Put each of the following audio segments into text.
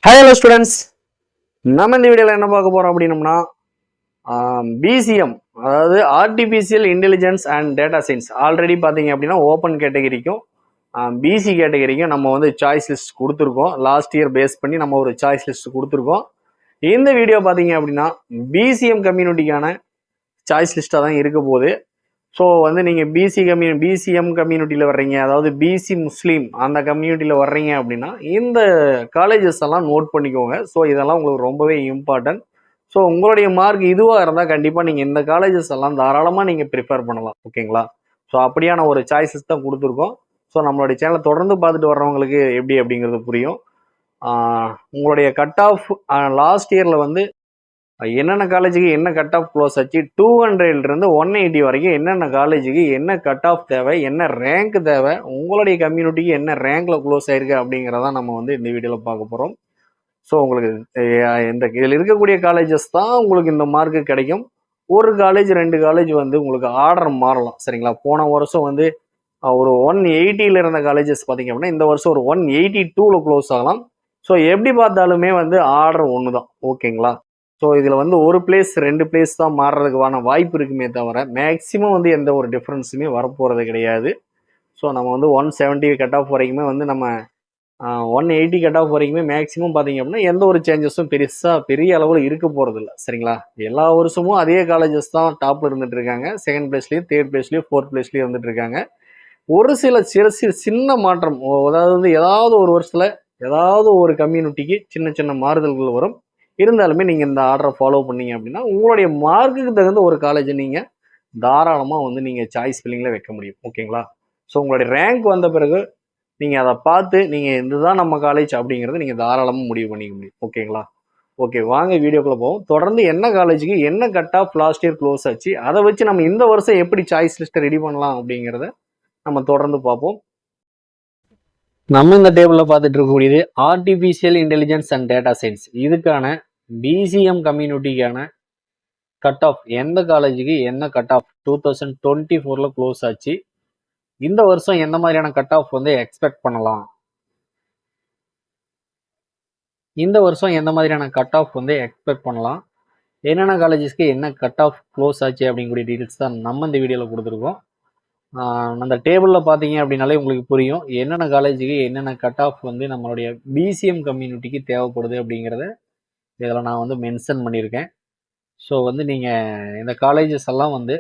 Hi hello students, நம்ம இந்த வீடியோவில் என்ன பார்க்க போகிறோம் அப்படின்னம்னா பிசிஎம், அதாவது artificial intelligence and data science. Already பார்த்தீங்க அப்படின்னா ஓப்பன் கேட்டகரிக்கும் பிசி கேட்டகரிக்கும் நம்ம வந்து சாய்ஸ் லிஸ்ட் கொடுத்துருக்கோம். லாஸ்ட் இயர் பேஸ் பண்ணி நம்ம ஒரு சாய்ஸ் லிஸ்ட் கொடுத்துருக்கோம். இந்த வீடியோ பார்த்தீங்க அப்படின்னா பிசிஎம் கம்யூனிட்டிக்கான சாய்ஸ் லிஸ்ட்டாக தான் இருக்க போகுது. ஸோ வந்து நீங்கள் பிசிஎம் கம்யூனிட்டியில் வர்றீங்க, அதாவது பிசி முஸ்லீம் அந்த கம்யூனிட்டியில் வர்றீங்க அப்படின்னா இந்த காலேஜஸ் எல்லாம் நோட் பண்ணிக்கோங்க. ஸோ இதெல்லாம் உங்களுக்கு ரொம்பவே இம்பார்ட்டன்ட். ஸோ உங்களுடைய மார்க் இதுவாக இருந்தால் கண்டிப்பாக நீங்கள் இந்த காலேஜஸ் எல்லாம் தாராளமாக நீங்கள் ப்ரிஃபர் பண்ணலாம். ஓகேங்களா? ஸோ அப்படியான ஒரு சாய்ஸஸ் தான் கொடுத்துருக்கோம். ஸோ நம்மளுடைய சேனலை தொடர்ந்து பார்த்துட்டு வர்றவங்களுக்கு எப்படி அப்படிங்கிறது புரியும். உங்களுடைய கட் ஆஃப் லாஸ்ட் இயரில் வந்து என்னென்ன காலேஜுக்கு என்ன கட் ஆஃப் க்ளோஸ் ஆச்சு, 200லேருந்து 180 வரைக்கும் என்னென்ன காலேஜுக்கு என்ன கட் ஆஃப் தேவை, என்ன ரேங்க் தேவை, உங்களுடைய கம்யூனிட்டிக்கு என்ன ரேங்கில் க்ளோஸ் ஆயிருக்கு அப்படிங்கிறதான் நம்ம வந்து இந்த வீடியோவில் பார்க்க போகிறோம். ஸோ உங்களுக்கு இதில் இருக்கக்கூடிய காலேஜஸ் தான் உங்களுக்கு இந்த மார்க்கு கிடைக்கும். ஒரு காலேஜ் 2 காலேஜ் வந்து உங்களுக்கு ஆர்டர் மாறலாம். சரிங்களா? போன வருஷம் வந்து ஒரு 180 இருந்த காலேஜஸ் பார்த்தீங்க அப்படின்னா இந்த வருஷம் ஒரு 182 க்ளோஸ் ஆகலாம். ஸோ எப்படி பார்த்தாலுமே வந்து ஆர்டர் ஒன்று தான். ஓகேங்களா? ஸோ இதில் வந்து ஒரு பிளேஸ் 2 பிளேஸ் தான் மாறுறதுக்கான வாய்ப்பு இருக்குமே தவிர மேக்ஸிமம் வந்து எந்த ஒரு டிஃப்ரென்ஸுமே வரப்போகிறது கிடையாது. ஸோ நம்ம வந்து 170 கட் ஆஃப் வரைக்குமே வந்து நம்ம 180 கட் ஆஃப் வரைக்குமே மேக்ஸிமம் பார்த்தீங்க அப்படின்னா எந்த ஒரு சேஞ்சஸும் பெரிய அளவில் இருக்க போகிறது இல்லை. சரிங்களா? எல்லா வருஷமும் அதே காலேஜஸ் தான் டாப்பில் இருந்துட்டு இருக்காங்க. செகண்ட் பிளேஸ்லேயும், தேர்ட் பிளேஸ்லேயும், ஃபோர்த் பிளேஸ்லேயும் இருந்துட்டு இருக்காங்க. ஒரு சில சின்ன மாற்றம், அதாவது வந்து ஏதாவது ஒரு வருஷத்தில் ஏதாவது ஒரு கம்யூனிட்டிக்கு சின்ன சின்ன மாறுதல்கள் வரும். இருந்தாலுமே நீங்கள் இந்த ஆர்டரை ஃபாலோ பண்ணீங்க அப்படின்னா உங்களுடைய மார்க்குக்கு தகுந்த ஒரு காலேஜை நீங்கள் தாராளமாக வந்து நீங்கள் சாய்ஸ் ஃபில்லிங்கில் வைக்க முடியும். ஓகேங்களா? ஸோ உங்களுடைய ரேங்க் வந்த பிறகு நீங்கள் அதை பார்த்து நீங்கள் இதுதான் நம்ம காலேஜ் அப்படிங்கிறத நீங்கள் தாராளமாக முடிவு பண்ணிக்க முடியும். ஓகேங்களா? ஓகே, வாங்க வீடியோக்குள்ளே போவோம். தொடர்ந்து என்ன காலேஜுக்கு என்ன cut off last year close ஆச்சு, அதை வச்சு நம்ம இந்த வருஷம் எப்படி சாய்ஸ் லிஸ்ட்டை ரெடி பண்ணலாம் அப்படிங்கிறத நம்ம தொடர்ந்து பார்ப்போம். நம்ம இந்த டேபிளில் பார்த்துட்டு இருக்கக்கூடியது artificial intelligence and data science. இதுக்கான பிசிஎம் கம்யூனிட்டிக்கான கட் ஆஃப் எந்த காலேஜுக்கு என்ன கட் ஆஃப் 2024 க்ளோஸ் ஆச்சு, இந்த வருஷம் எந்த மாதிரியான கட் ஆஃப் வந்து எக்ஸ்பெக்ட் பண்ணலாம், இந்த வருஷம் எந்த மாதிரியான கட் ஆஃப் வந்து எக்ஸ்பெக்ட் பண்ணலாம், என்னென்ன காலேஜஸ்க்கு என்ன கட் ஆஃப் க்ளோஸ் ஆச்சு அப்படிங்கக்கூடிய டீட்டெயில்ஸ் தான் நம்ம இந்த வீடியோவில் கொடுத்துருக்கோம். அந்த டேபிளில் பார்த்தீங்க அப்படின்னாலே உங்களுக்கு புரியும் என்னென்ன காலேஜுக்கு என்னென்ன கட் ஆஃப் வந்து நம்மளுடைய பிசிஎம் கம்யூனிட்டிக்கு தேவைப்படுது அப்படிங்கிறத இதில் நான் வந்து மென்ஷன் பண்ணியிருக்கேன். ஸோ வந்து நீங்கள் இந்த காலேஜஸ் எல்லாம் வந்து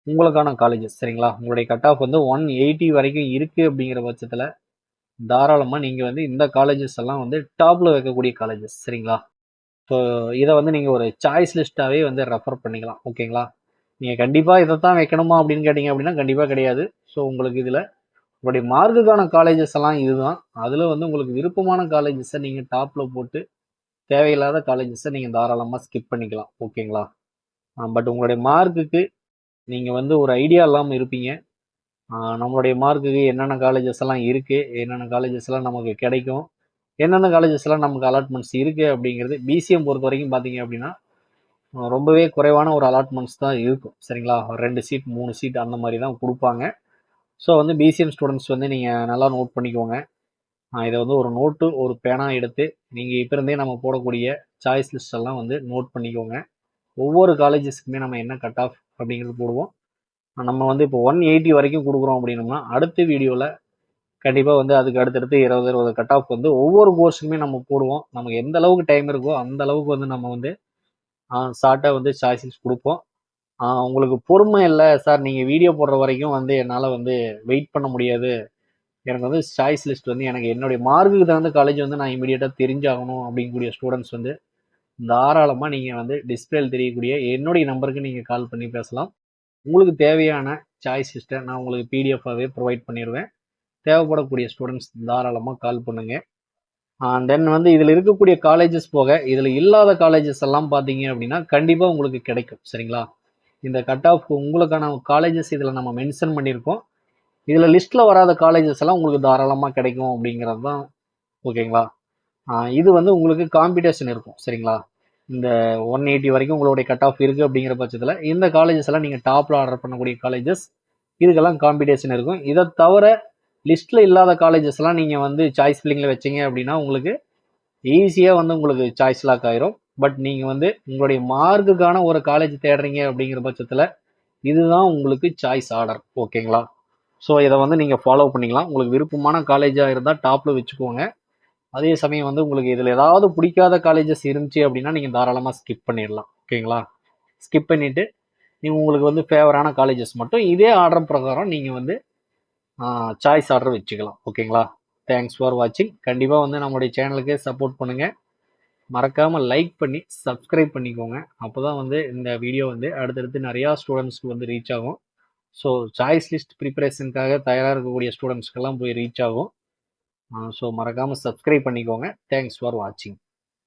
உங்களுக்கான காலேஜஸ். சரிங்களா? உங்களுடைய கட் ஆஃப் வந்து 180 வரைக்கும் இருக்குது அப்படிங்கிற பட்சத்தில் தாராளமாக நீங்கள் வந்து இந்த காலேஜஸ் எல்லாம் வந்து டாப்பில் வைக்கக்கூடிய காலேஜஸ். சரிங்களா? ஸோ இதை வந்து நீங்கள் ஒரு சாய்ஸ் லிஸ்ட்டாகவே வந்து ரெஃபர் பண்ணிக்கலாம். ஓகேங்களா? நீங்கள் கண்டிப்பாக இதை தான் வைக்கணுமா அப்படின்னு கேட்டிங்க அப்படின்னா கண்டிப்பாக கிடையாது. ஸோ உங்களுக்கு இதில் உங்களுடைய மார்க்குக்கான காலேஜஸ் எல்லாம் இதுதான். அதில் வந்து உங்களுக்கு விருப்பமான காலேஜஸை நீங்கள் டாப்பில் போட்டு தேவையில்லாத காலேஜஸை நீங்கள் தாராளமாக ஸ்கிப் பண்ணிக்கலாம். ஓகேங்களா? பட் உங்களுடைய மார்க்குக்கு நீங்கள் வந்து ஒரு ஐடியா இல்லாமல் இருப்பீங்க. நம்மளுடைய மார்க்குக்கு என்னென்ன காலேஜஸ் எல்லாம் இருக்குது, என்னென்ன காலேஜஸ் எல்லாம் நமக்கு கிடைக்கும், என்னென்ன காலேஜஸ் எல்லாம் நமக்கு அலாட்மெண்ட்ஸ் இருக்குது அப்படிங்கிறது பிசிஎம் பொறுத்த வரைக்கும் பார்த்தீங்க அப்படின்னா ரொம்பவே குறைவான ஒரு அலாட்மெண்ட்ஸ் தான் இருக்கும். சரிங்களா? 2 சீட் 3 சீட் அந்த மாதிரி தான் கொடுப்பாங்க. ஸோ வந்து பிசிஎம் ஸ்டூடெண்ட்ஸ் வந்து நீங்கள் நல்லா நோட் பண்ணிக்கோங்க. இதை வந்து ஒரு நோட்டு ஒரு பேனா எடுத்து நீங்கள் இப்போ இருந்தே நம்ம போடக்கூடிய சாய்ஸ் லிஸ்ட் எல்லாம் வந்து நோட் பண்ணிக்கோங்க. ஒவ்வொரு காலேஜஸ்க்குமே நம்ம என்ன கட் ஆஃப் அப்படிங்கிறது போடுவோம். நம்ம வந்து இப்போ 180 வரைக்கும் கொடுக்குறோம் அப்படின்னோம்னா அடுத்த வீடியோவில் கண்டிப்பாக வந்து அதுக்கு அடுத்தடுத்து 20 கட் ஆஃப் வந்து ஒவ்வொரு கோர்ஸுக்குமே நம்ம போடுவோம். நமக்கு எந்த அளவுக்கு டைம் இருக்கோ அந்த அளவுக்கு வந்து நம்ம வந்து ஷார்ட்டாக வந்து சாய்ஸ் லிஸ்ட் கொடுப்போம். உங்களுக்கு பொறுமை இல்லை சார், நீங்கள் வீடியோ போடுற வரைக்கும் வந்து என்னால் வந்து வெயிட் பண்ண முடியாது, எனக்கு வந்து சாய்ஸ் லிஸ்ட் வந்து எனக்கு என்னுடைய மார்க்குக்கு தகுந்த காலேஜ் வந்து நான் இமீடியட்டாக தெரிஞ்சாகணும் அப்படிங்கக்கூடிய ஸ்டூடெண்ட்ஸ் வந்து தாராளமாக நீங்கள் வந்து டிஸ்பிளேல தெரியக்கூடிய என்னுடைய நம்பருக்கு நீங்கள் கால் பண்ணி பேசலாம். உங்களுக்கு தேவையான சாய்ஸ் லிஸ்ட்டை நான் உங்களுக்கு பிடிஎஃபாகவே ப்ரொவைட் பண்ணிடுவேன். தேவைப்படக்கூடிய ஸ்டூடெண்ட்ஸ் தாராளமாக கால் பண்ணுங்கள். தென் வந்து இதில் இருக்கக்கூடிய காலேஜஸ் போக இதில் இல்லாத காலேஜஸ் எல்லாம் பார்த்தீங்க அப்படின்னா கண்டிப்பாக உங்களுக்கு கிடைக்கும். சரிங்களா? இந்த கட் ஆஃப் உங்களுக்கான காலேஜஸ் இதில் நம்ம மென்ஷன் பண்ணியிருக்கோம். இதில் லிஸ்ட்டில் வராத காலேஜஸ் எல்லாம் உங்களுக்கு தாராளமாக கிடைக்கும் அப்படிங்கிறது தான். ஓகேங்களா? இது வந்து உங்களுக்கு காம்படிஷன் இருக்கும். சரிங்களா? இந்த 180 வரைக்கும் உங்களுடைய கட் ஆஃப் இருக்குது அப்படிங்கிற பட்சத்தில் இந்த காலேஜஸ் எல்லாம் நீங்கள் டாப்பில் ஆர்டர் பண்ணக்கூடிய காலேஜஸ், இதுக்கெல்லாம் காம்படிஷன் இருக்கும். இதை தவிர லிஸ்ட்டில் இல்லாத காலேஜஸ் எல்லாம் நீங்கள் வந்து சாய்ஸ் ஃபில்லிங்கில் வச்சிங்க அப்படின்னா உங்களுக்கு ஈஸியாக வந்து உங்களுக்கு சாய்ஸ் லாக் ஆயிரும். பட் நீங்கள் வந்து உங்களுடைய மார்க்குக்கான ஒரு காலேஜ் தேடுறீங்க அப்படிங்கிற பட்சத்தில் இதுதான் உங்களுக்கு சாய்ஸ் ஆர்டர். ஓகேங்களா? ஸோ இதை வந்து நீங்கள் ஃபாலோ பண்ணிக்கலாம். உங்களுக்கு விருப்பமான காலேஜாக இருந்தால் டாப்பில் வச்சுக்கோங்க. அதே சமயம் வந்து உங்களுக்கு இதில் ஏதாவது பிடிக்காத காலேஜஸ் இருந்துச்சு அப்படின்னா நீங்கள் தாராளமாக ஸ்கிப் பண்ணிடலாம். ஓகேங்களா? ஸ்கிப் பண்ணிவிட்டு நீங்கள் உங்களுக்கு வந்து ஃபேவரான காலேஜஸ் மட்டும் இதே ஆர்டர் பிரகாரம் நீங்கள் வந்து சாய்ஸ் ஆர்டர் வச்சுக்கலாம். ஓகேங்களா? தேங்க்ஸ் ஃபார் வாட்சிங். கண்டிப்பாக வந்து நம்மளுடைய சேனலுக்கு சப்போர்ட் பண்ணுங்கள். மறக்காமல் லைக் பண்ணி சப்ஸ்கிரைப் பண்ணிக்கோங்க. அப்போ தான் வந்து இந்த வீடியோ வந்து அடுத்தடுத்து நிறையா ஸ்டூடெண்ட்ஸ்க்கு வந்து ரீச் ஆகும். ஸோ சாய்ஸ் லிஸ்ட் ப்ரிப்பரேஷனுக்காக தயாராக இருக்கக்கூடிய ஸ்டூடெண்ட்ஸ்க்கெல்லாம் போய் ரீச் ஆகும். ஸோ மறக்காமல் சப்ஸ்கிரைப் பண்ணிக்கோங்க. தேங்க்ஸ் ஃபார் வாட்சிங்.